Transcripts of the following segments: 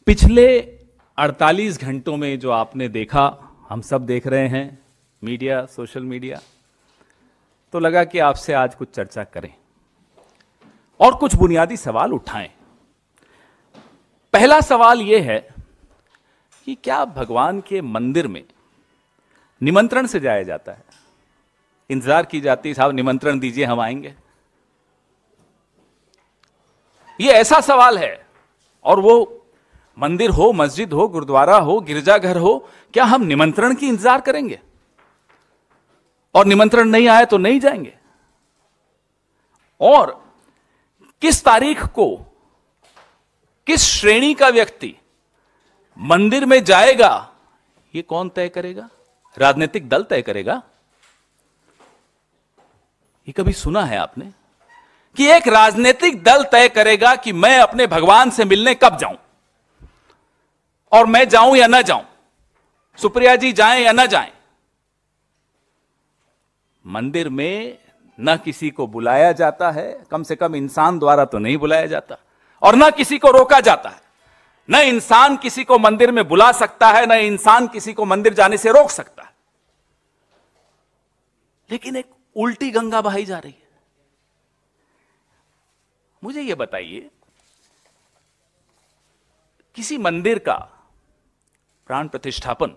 पिछले 48 घंटों में जो आपने देखा, हम सब देख रहे हैं, मीडिया, सोशल मीडिया, तो लगा कि आपसे आज कुछ चर्चा करें और कुछ बुनियादी सवाल उठाएं। पहला सवाल यह है कि क्या भगवान के मंदिर में निमंत्रण से जाया जाता है? इंतजार की जाती, साहब निमंत्रण दीजिए हम आएंगे। यह ऐसा सवाल है, और वो मंदिर हो, मस्जिद हो, गुरुद्वारा हो, गिरजाघर हो, क्या हम निमंत्रण की इंतजार करेंगे और निमंत्रण नहीं आए तो नहीं जाएंगे? और किस तारीख को किस श्रेणी का व्यक्ति मंदिर में जाएगा, यह कौन तय करेगा? राजनीतिक दल तय करेगा? ये कभी सुना है आपने कि एक राजनीतिक दल तय करेगा कि मैं अपने भगवान से मिलने कब जाऊं, और मैं जाऊं या ना जाऊं, सुप्रिया जी जाएं या ना जाएं? मंदिर में न किसी को बुलाया जाता है, कम से कम इंसान द्वारा तो नहीं बुलाया जाता, और न किसी को रोका जाता है। न इंसान किसी को मंदिर में बुला सकता है, न इंसान किसी को मंदिर जाने से रोक सकता है। लेकिन एक उल्टी गंगा बहाई जा रही है। मुझे यह बताइए, किसी मंदिर का प्राण प्रतिष्ठापन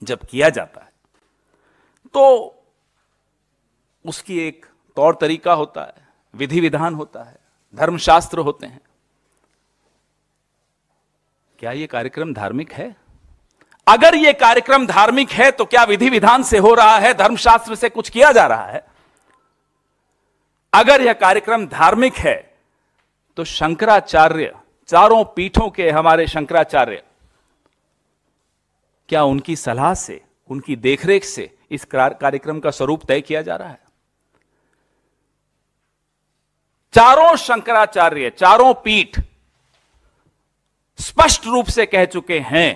जब किया जाता है तो उसकी एक तौर तरीका होता है, विधि विधान होता है, धर्मशास्त्र होते हैं। क्या यह कार्यक्रम धार्मिक है? अगर यह कार्यक्रम धार्मिक है तो क्या विधि विधान से हो रहा है, धर्मशास्त्र से कुछ किया जा रहा है? अगर यह कार्यक्रम धार्मिक है तो शंकराचार्य, चारों पीठों के हमारे शंकराचार्य, क्या उनकी सलाह से, उनकी देखरेख से इस कार्यक्रम का स्वरूप तय किया जा रहा है? चारों शंकराचार्य, चारों पीठ स्पष्ट रूप से कह चुके हैं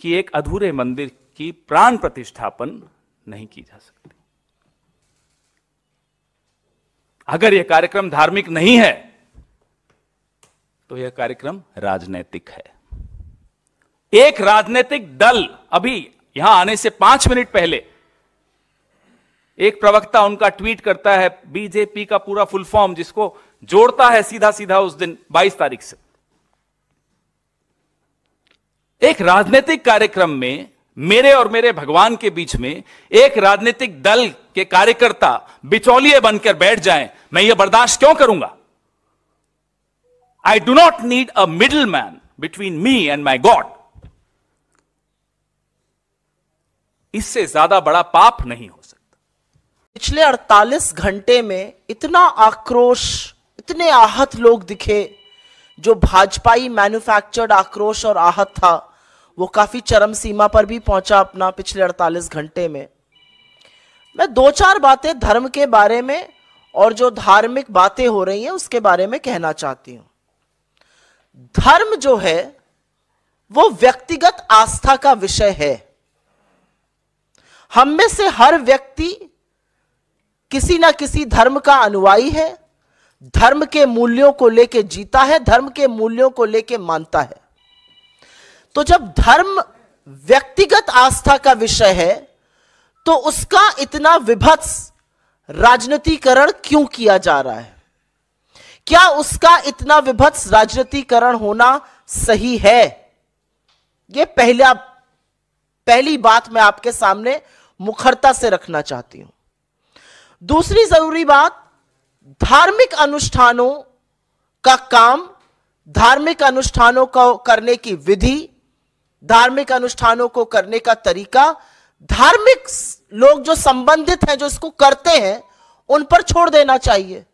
कि एक अधूरे मंदिर की प्राण प्रतिष्ठापन नहीं की जा सकती। अगर यह कार्यक्रम धार्मिक नहीं है तो यह कार्यक्रम राजनैतिक है। एक राजनीतिक दल, अभी यहां आने से 5 मिनट पहले एक प्रवक्ता उनका ट्वीट करता है, बीजेपी का पूरा फुल फॉर्म, जिसको जोड़ता है सीधा सीधा उस दिन 22 तारीख से। एक राजनीतिक कार्यक्रम में मेरे और मेरे भगवान के बीच में एक राजनीतिक दल के कार्यकर्ता बिचौलिए बनकर बैठ जाएं, मैं यह बर्दाश्त क्यों करूंगा? I do not need a middle man between me and my God. इससे ज्यादा बड़ा पाप नहीं हो सकता। पिछले 48 घंटे में इतना आक्रोश, इतने आहत लोग दिखे। जो भाजपाई मैन्युफैक्चर्ड आक्रोश और आहत था वो काफी चरम सीमा पर भी पहुंचा अपना पिछले 48 घंटे में। मैं 2-4 बातें धर्म के बारे में और जो धार्मिक बातें हो रही हैं उसके बारे में कहना चाहती हूं। धर्म जो है वो व्यक्तिगत आस्था का विषय है। हम में से हर व्यक्ति किसी ना किसी धर्म का अनुयायी है, धर्म के मूल्यों को लेके जीता है, धर्म के मूल्यों को लेके मानता है। तो जब धर्म व्यक्तिगत आस्था का विषय है तो उसका इतना विभत्स राजनीतिकरण क्यों किया जा रहा है? क्या उसका इतना विभत्स राजनीतिकरण होना सही है? यह पहली बात मैं आपके सामने मुखरता से रखना चाहती हूं। दूसरी जरूरी बात, धार्मिक अनुष्ठानों का काम, धार्मिक अनुष्ठानों को करने की विधि, धार्मिक अनुष्ठानों को करने का तरीका, धार्मिक लोग जो संबंधित हैं, जो इसको करते हैं, उन पर छोड़ देना चाहिए।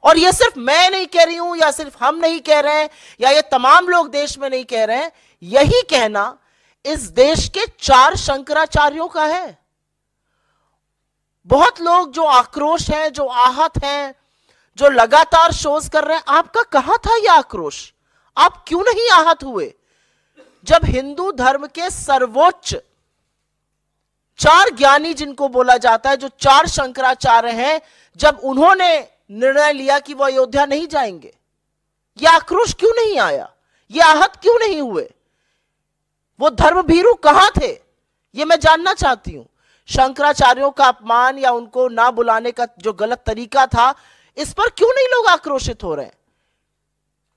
और यह सिर्फ मैं नहीं कह रही हूं, या सिर्फ हम नहीं कह रहे हैं, या ये तमाम लोग देश में नहीं कह रहे हैं। यही कहना इस देश के 4 शंकराचार्यों का है। बहुत लोग जो आक्रोश हैं, जो आहत हैं, जो लगातार शोज कर रहे हैं, आपका कहां था यह आक्रोश? आप क्यों नहीं आहत हुए जब हिंदू धर्म के सर्वोच्च 4 ज्ञानी, जिनको बोला जाता है, जो 4 शंकराचार्य हैं, जब उन्होंने निर्णय लिया कि वह अयोध्या नहीं जाएंगे? यह आक्रोश क्यों नहीं आया? ये आहत क्यों नहीं हुए? वो धर्मभीरु कहां थे, ये मैं जानना चाहती हूं। शंकराचार्यों का अपमान या उनको ना बुलाने का जो गलत तरीका था, इस पर क्यों नहीं लोग आक्रोशित हो रहे हैं?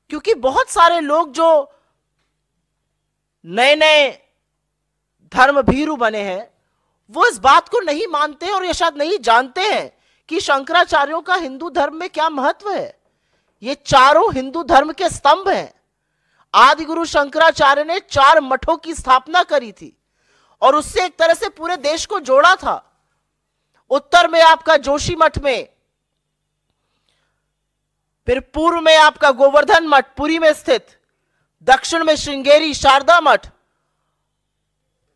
क्योंकि बहुत सारे लोग जो नए नए धर्मभीरु बने हैं, वो इस बात को नहीं मानते और ये शायद नहीं जानते हैं कि शंकराचार्यों का हिंदू धर्म में क्या महत्व है। ये चारों हिंदू धर्म के स्तंभ हैं। आदि गुरु शंकराचार्य ने 4 मठों की स्थापना करी थी और उससे एक तरह से पूरे देश को जोड़ा था। उत्तर में आपका जोशी मठ में, फिर पूर्व में आपका गोवर्धन मठ पुरी में स्थित, दक्षिण में श्रृंगेरी शारदा मठ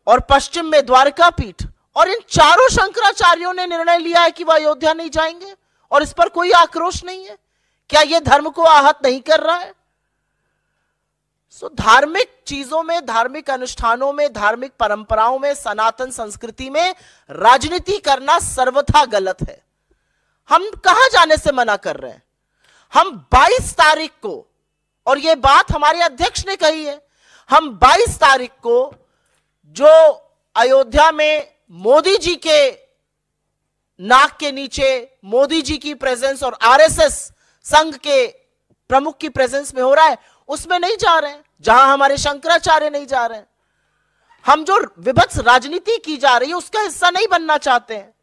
और पश्चिम में द्वारका पीठ। और इन चारों शंकराचार्यों ने निर्णय लिया है कि वह अयोध्या नहीं जाएंगे और इस पर कोई आक्रोश नहीं है। क्या यह धर्म को आहत नहीं कर रहा है? धार्मिक चीजों में, धार्मिक अनुष्ठानों में, धार्मिक परंपराओं में, सनातन संस्कृति में राजनीति करना सर्वथा गलत है। हम कहां जाने से मना कर रहे हैं? हम 22 तारीख को, और यह बात हमारे अध्यक्ष ने कही है, हम 22 तारीख को जो अयोध्या में मोदी जी के नाक के नीचे मोदी जी की प्रेजेंस और आरएसएस संघ के प्रमुख की प्रेजेंस में हो रहा है, उसमें नहीं जा रहे हैं, जहां हमारे शंकराचार्य नहीं जा रहे हैं। हम जो विभत्स राजनीति की जा रही है उसका हिस्सा नहीं बनना चाहते हैं।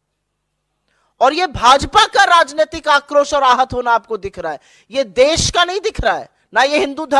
और यह भाजपा का राजनीतिक आक्रोश और आहत होना आपको दिख रहा है, यह देश का नहीं दिख रहा है, ना ये हिंदू धर्म